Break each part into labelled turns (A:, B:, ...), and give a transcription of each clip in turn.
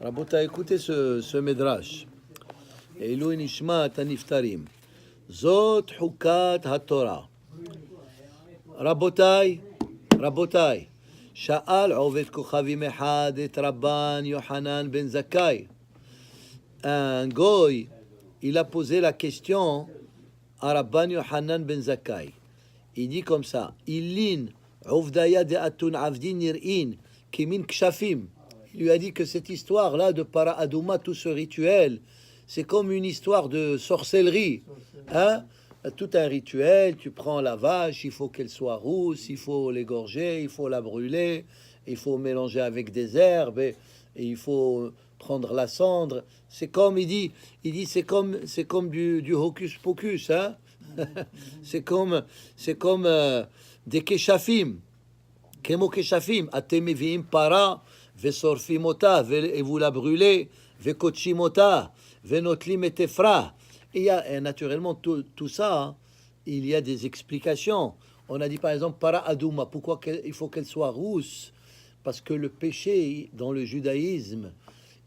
A: Rabota, écoutez ce Midrash. Elou nishmat haniftarim. Zot hukat haTorah. Rabotai, Rabotai. Sha'al Oved Kochavim Echad et Rabban Yohanan ben Zakkai. Un goy, il a posé la question à Rabban Yohanan ben Zakkai. Il dit comme ça: Illin Ovdaya de Atun Avdin Nir'in Kimin Kshafim. Il lui a dit que cette histoire-là de Para Adouma, tout ce rituel, c'est comme une histoire de sorcellerie. Hein? Tout un rituel, tu prends la vache, il faut qu'elle soit rousse, il faut l'égorger, il faut la brûler, il faut mélanger avec des herbes, et il faut prendre la cendre. C'est comme, il dit c'est comme du hocus pocus. Hein? c'est comme des keshafim. Kemo keshafim, atemevim para, vesorfim ota, et vous la brûlez, vekochim ota, venotlim et efra. Il y a naturellement tout ça, hein, il y a des explications. On a dit par exemple para adouma, pourquoi il faut qu'elle soit rousse? Parce que le péché dans le judaïsme,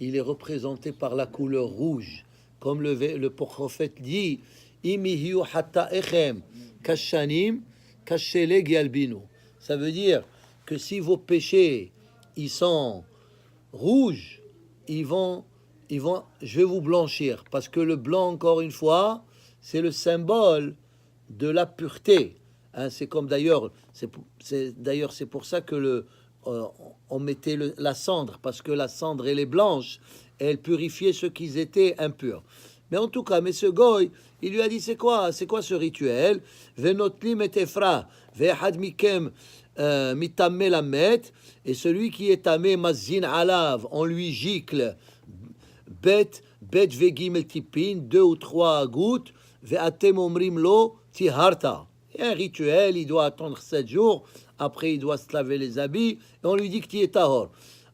A: il est représenté par la couleur rouge. Comme le prophète dit, imihiu hatta echem kashanim kasheleg yalbinu. Ça veut dire que si vos péchés ils sont rouges, je vais vous blanchir, parce que le blanc, encore une fois, c'est le symbole de la pureté. Hein, c'est comme d'ailleurs, c'est pour ça que on mettait la cendre, parce que la cendre elle est blanche, et elle purifiait ceux qui étaient impurs. Mais en tout cas, mais ce goy, il lui a dit c'est quoi ce rituel? Venotlim et efra, ve'had mikem mitamé la met, et celui qui est tamé mazin alav, on lui gicle bet vegimel tipin, 2 ou 3 gouttes, ve'atem omrim lo tiharta. Il y a un rituel, il doit attendre 7 jours, après il doit se laver les habits, et on lui dit que tu es tahor.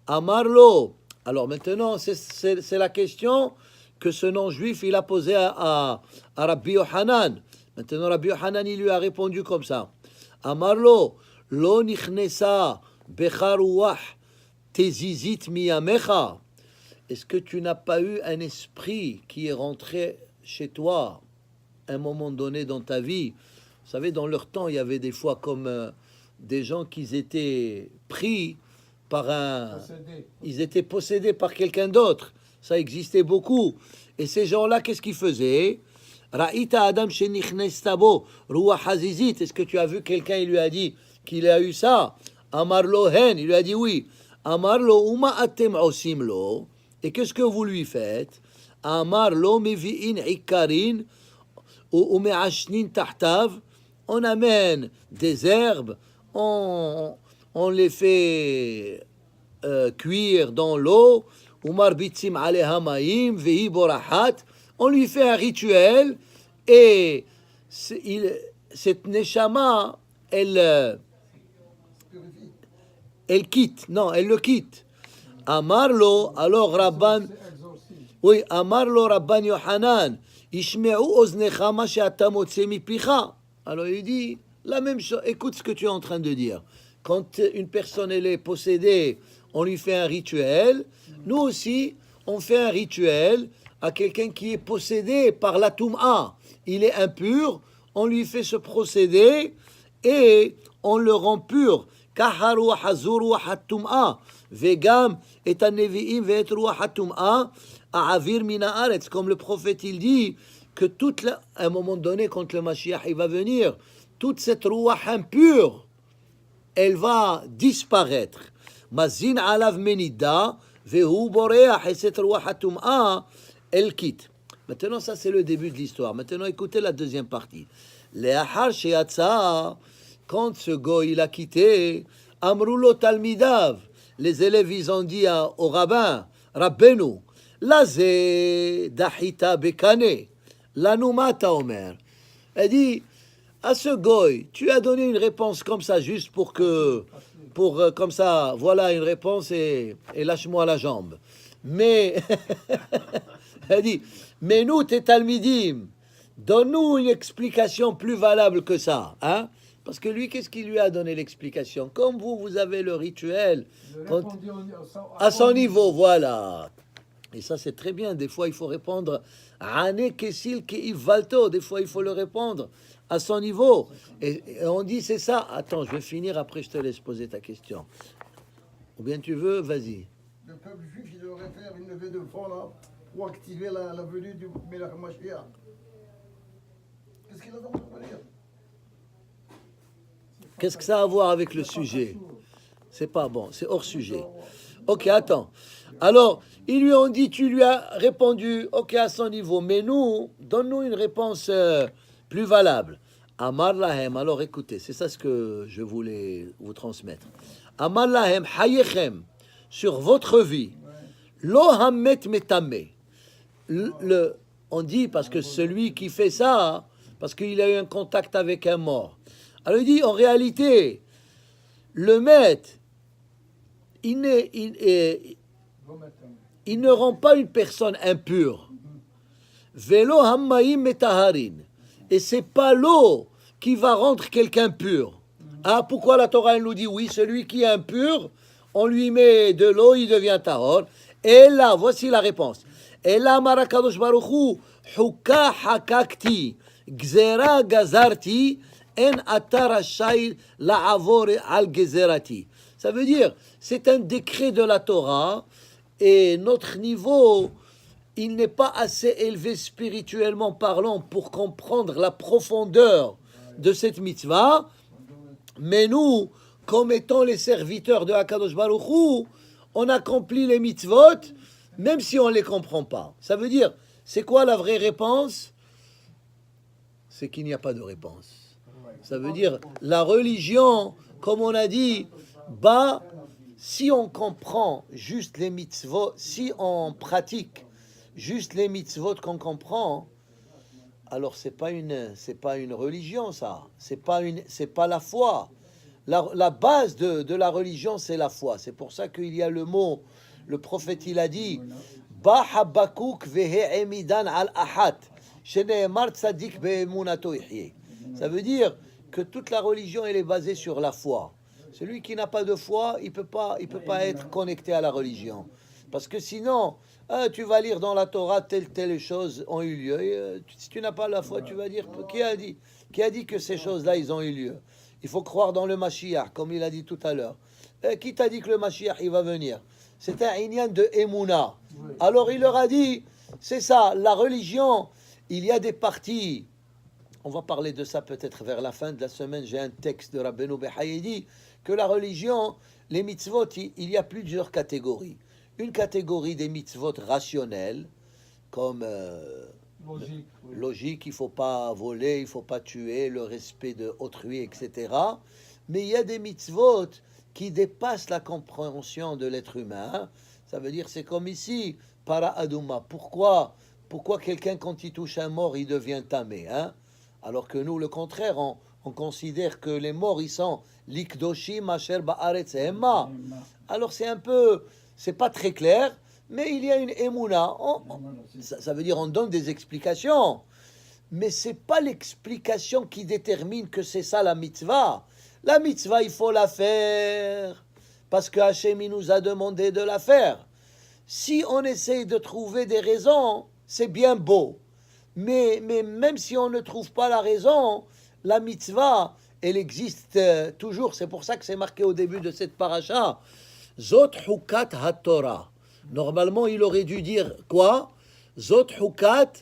A: Amarlo. Alors maintenant, c'est la question que ce non-juif, il a posé à Rabbi Yohanan. Maintenant, Rabbi Yohanan, il lui a répondu comme ça. Amarlo, lo nichnesa becharuach tezizit miyamecha. Est-ce que tu n'as pas eu un esprit qui est rentré chez toi à un moment donné dans ta vie? Vous savez, dans leur temps, il y avait des fois comme des gens qui étaient pris par ils étaient possédés par quelqu'un d'autre. Ça existait beaucoup. Et ces gens-là, qu'est-ce qu'ils faisaient? Ra'ita adam shenichnestabo ruach hazizit. Est-ce que tu as vu quelqu'un, il lui a dit qu'il a eu ça? Amarlo hen, il lui a dit oui. Amarlo uma atem osimlo. Et qu'est-ce que vous lui faites? Amarlo mevi'in ikarin ou me'ashnin tahtav. On amène des herbes, on les fait cuire dans l'eau. On lui fait un rituel et cette neshama, elle quitte. Non, elle le quitte. Amarlo, alors Rabban, oui, Amarlo Rabban Yohanan, Ishme'u oznecha ma she'ata motze mipicha. Alors il dit la même chose. Écoute ce que tu es en train de dire. Quand une personne elle est possédée, on lui fait un rituel. Nous aussi, on fait un rituel à quelqu'un qui est possédé par la Toum'a. Il est impur, on lui fait ce procédé et on le rend pur. Kaharu hazuru hatum'a vegam et aneviim ve'etru hatum'a a'avir mina aretz. Comme le prophète il dit que à un moment donné, quand le Mashiach il va venir, toute cette rouah impure, elle va disparaître. Mazin alav menida vehu boreach, et cette rouah hatum'a, elle quitte. Maintenant, ça c'est le début de l'histoire. Maintenant, écoutez la deuxième partie. Le'achar she'atza, quand ce goy il a quitté, amrulo talmidav, les élèves ils ont dit au rabbin, Rabbenu, laze dahita bekane. L'anoumata Omer. Elle dit à ce goy, tu as donné une réponse comme ça, juste pour comme ça, voilà une réponse et lâche-moi la jambe. Mais, elle dit, mais nous, tes talmidim, donne-nous une explication plus valable que ça. Hein? Parce que lui, qu'est-ce qui lui a donné l'explication? Comme vous avez le rituel, à son niveau, voilà. Et ça, c'est très bien. Des fois, il faut répondre Ane Kesil Valto. Des fois, il faut le répondre à son niveau. Et on dit c'est ça. Attends, je vais finir. Après, je te laisse poser ta question. Ou bien tu veux, vas-y.
B: Le peuple juif, il devrait faire une levée de fonds là pour activer la venue du Melech Mashiach. Qu'est-ce qu'il a dans le dire?
A: Qu'est-ce que ça a à voir avec le sujet? C'est pas bon, c'est hors sujet. Ok, attends. Alors, ils lui ont dit, tu lui as répondu, ok, à son niveau, mais nous, donne-nous une réponse plus valable. Amar lahem, alors écoutez, c'est ça ce que je voulais vous transmettre. Amar lahem, hayechem, sur votre vie, lo hamet metame. On dit, parce que celui qui fait ça, parce qu'il a eu un contact avec un mort. Alors il dit, en réalité, le maître, il ne rend pas une personne impure. Velo hammaim metaharin. Et c'est pas l'eau qui va rendre quelqu'un pur. Ah, pourquoi la Torah elle nous dit oui, celui qui est impur, on lui met de l'eau, il devient tahor. Et là, voici la réponse. Et là, marakadosh baruchu, huka hakakti, gzera gazarti, en atar shail la avor al gezerati. Ça veut dire, c'est un décret de la Torah, et notre niveau, il n'est pas assez élevé spirituellement parlant pour comprendre la profondeur de cette mitzvah, mais nous, comme étant les serviteurs de Hakadosh Baruch Hu, on accomplit les mitzvot, même si on ne les comprend pas. Ça veut dire, c'est quoi la vraie réponse? C'est qu'il n'y a pas de réponse. Ça veut dire, la religion, comme on a dit, bah, si on comprend juste les mitzvot, si on pratique juste les mitzvot qu'on comprend, alors c'est pas une religion, ça. C'est pas la foi. La base de la religion, c'est la foi. C'est pour ça qu'il y a le mot, le prophète, il a dit, Ba Habakouk vehe emidan al ahat, sheneemar tzadik be'emunato yihye. Ça veut dire que toute la religion, elle est basée sur la foi. Celui qui n'a pas de foi, il peut pas être connecté à la religion. Parce que sinon, tu vas lire dans la Torah telle chose ont eu lieu. Si tu n'as pas la foi, tu vas dire qui a dit que ces choses-là, ils ont eu lieu. Il faut croire dans le Mashiach, comme il a dit tout à l'heure. Qui t'a dit que le Mashiach, il va venir? C'est un inyan de Emouna. Alors il leur a dit, c'est ça, la religion, il y a des parties. On va parler de ça peut-être vers la fin de la semaine. J'ai un texte de Rabbeinu Behaïdi que la religion, les mitzvot, il y a plusieurs catégories. Une catégorie des mitzvot rationnels, comme logique, il ne faut pas voler, il ne faut pas tuer, le respect de autrui, etc. Mais il y a des mitzvot qui dépassent la compréhension de l'être humain. Ça veut dire, c'est comme ici, para aduma. Pourquoi quelqu'un, quand il touche un mort, il devient tamé, hein? Alors que nous, le contraire, on considère que les morts, ils sont likdoshim asher ba'aretz hemma. Alors c'est pas très clair, mais il y a une émouna. Ça veut dire on donne des explications, mais c'est pas l'explication qui détermine que c'est ça la mitzvah. La mitzvah, il faut la faire parce que Hachem il nous a demandé de la faire. Si on essaye de trouver des raisons, c'est bien beau. Mais même si on ne trouve pas la raison, la mitzvah, elle existe toujours. C'est pour ça que c'est marqué au début de cette paracha. Zot hukat ha-Torah. Normalement, il aurait dû dire quoi? Zot hukat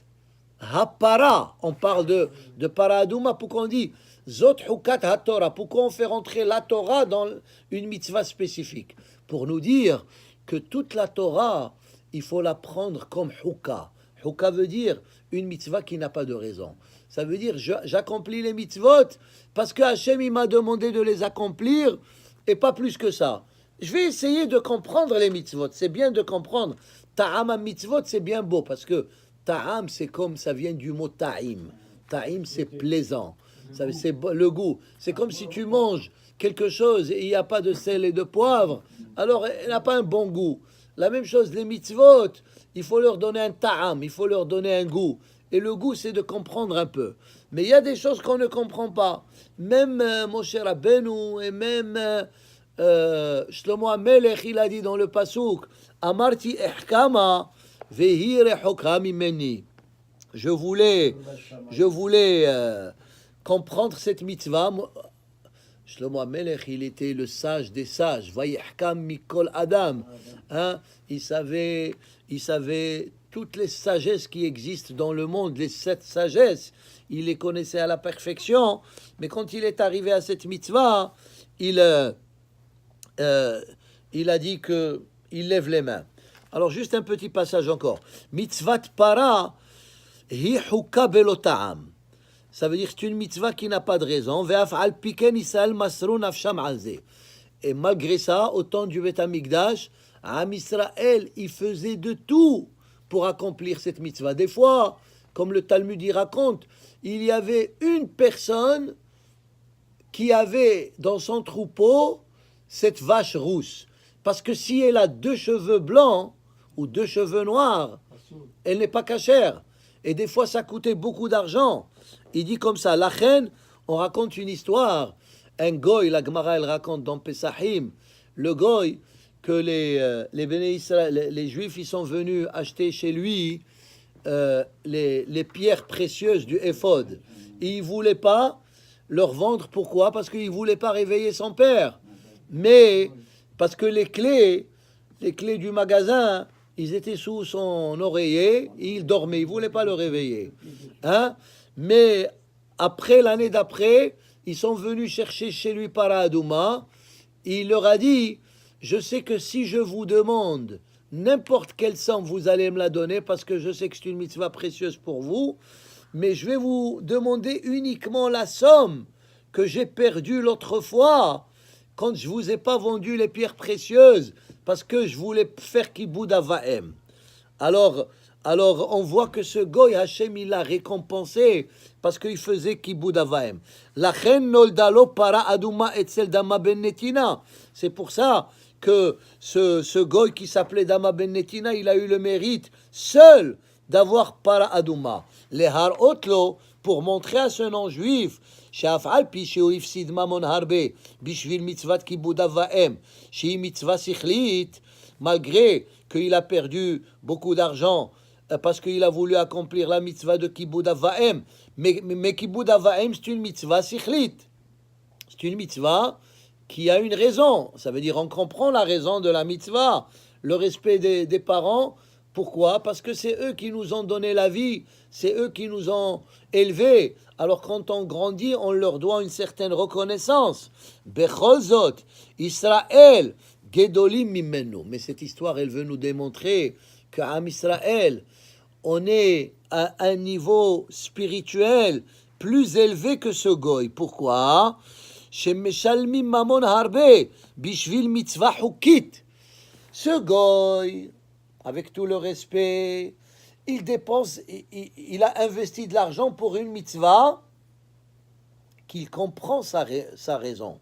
A: ha-para. On parle de paradouma. Pourquoi on dit Zot hukat ha-Torah? Pourquoi on fait rentrer la Torah dans une mitzvah spécifique? Pour nous dire que toute la Torah, il faut la prendre comme hukah. Hukah veut dire une mitzvah qui n'a pas de raison. Ça veut dire j'accomplis les mitzvot parce que Hachem il m'a demandé de les accomplir et pas plus que ça. Je vais essayer de comprendre les mitzvot. C'est bien de comprendre. Ta'am mitzvot, c'est bien beau parce que ta'am, c'est comme ça vient du mot ta'im. Ta'im, c'est plaisant. C'est le goût. C'est comme si tu manges quelque chose et il n'y a pas de sel et de poivre. Alors, elle n'a pas un bon goût. La même chose, les mitzvot, il faut leur donner un ta'am, il faut leur donner un goût. Et le goût, c'est de comprendre un peu. Mais il y a des choses qu'on ne comprend pas. Même Moshe Rabbeinu et même Shlomo HaMelech, il a dit dans le Pasuk, Amarti Ehkama, Vehi rechoka mimeni. Je voulais comprendre cette mitzvah. Shlomo HaMelech, il était le sage des sages. Vayihkam mikol adam. Hein? Il savait toutes les sagesses qui existent dans le monde, les 7 sagesses. Il les connaissait à la perfection. Mais quand il est arrivé à cette mitzvah, il a dit que il lève les mains. Alors juste un petit passage encore. Mitzvat para hi hukka belo ta'am. Ça veut dire que c'est une mitzvah qui n'a pas de raison. Et malgré ça, au temps du Beth Amikdash, Am Israël, il faisait de tout pour accomplir cette mitzvah. Des fois, comme le Talmud y raconte, il y avait une personne qui avait dans son troupeau cette vache rousse. Parce que si elle a 2 cheveux blancs ou 2 cheveux noirs, elle n'est pas cachère. Et des fois, ça coûtait beaucoup d'argent. Il dit comme ça, la reine, on raconte une histoire. Un goy, la Gemara, elle raconte dans Pesachim, le goy, que les Béné Israël, les Juifs, ils sont venus acheter chez lui les pierres précieuses du éphod. Et il ne voulait pas leur vendre. Pourquoi? Parce qu'il ne voulait pas réveiller son père. Mais parce que les clés du magasin, ils étaient sous son oreiller, et il dormait, il ne voulait pas le réveiller. Hein? Mais après, l'année d'après, ils sont venus chercher chez lui Para Adouma. Il leur a dit, je sais que si je vous demande n'importe quelle somme, vous allez me la donner parce que je sais que c'est une mitzvah précieuse pour vous, mais je vais vous demander uniquement la somme que j'ai perdue l'autre fois quand je ne vous ai pas vendu les pierres précieuses parce que je voulais faire kiboud avaem. Alors, on voit que ce goy, Hachem, il l'a récompensé parce qu'il faisait kiboud avaem. La chen noldalo para aduma etzel dama ben netina. C'est pour ça que ce goy qui s'appelait Dama ben Netina, il a eu le mérite seul d'avoir para aduma. Les har otlo, pour montrer à ce non-juif, שאף פי שהוא הפסיד ממון הרבה בשביל מצוות כיבוד אב ואם, שהיא מצווה שכלית, malgré qu'il a perdu beaucoup d'argent parce qu'il a voulu accomplir la mitzvah de Kibboud Avaim. Mais Kibboud Avaim, c'est une mitzvah sikhlit. C'est une mitzvah qui a une raison. Ça veut dire on comprend la raison de la mitzvah. Le respect des parents. Pourquoi? Parce que c'est eux qui nous ont donné la vie. C'est eux qui nous ont élevés. Alors quand on grandit, on leur doit une certaine reconnaissance. Bechol zot, Israël, Gedolim mimenu. Mais cette histoire, elle veut nous démontrer qu'à Israël, on est à un niveau spirituel plus élevé que ce goy. Pourquoi? Shemeshalmim mamon harbe bishvil mitzvah hukit. Ce goy, avec tout le respect, il dépense, il a investi de l'argent pour une mitzvah qu'il comprend sa raison.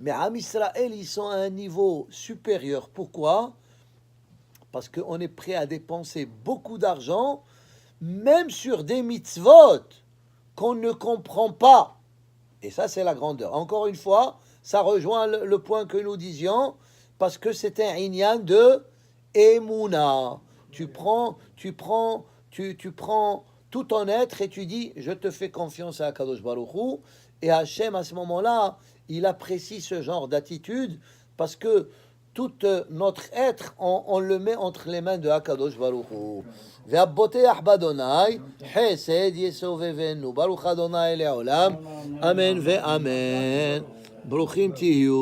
A: Mais à Israël, ils sont à un niveau supérieur. Pourquoi? Parce qu'on est prêt à dépenser beaucoup d'argent, même sur des mitzvot qu'on ne comprend pas. Et ça, c'est la grandeur. Encore une fois, ça rejoint le point que nous disions, parce que c'est un inyan de Emouna. Tu prends tout ton être et tu dis, je te fais confiance à Akadosh Baruch Hu. Et Hachem, à ce moment-là, il apprécie ce genre d'attitude parce que tout notre être, on le met entre les mains de Akadosh Baruch Hu. Ve'abboteach b'Adonai, chesed yesovevenu, Baruch Adonai le'olam, amen ve'amen. Bruchim tiyu.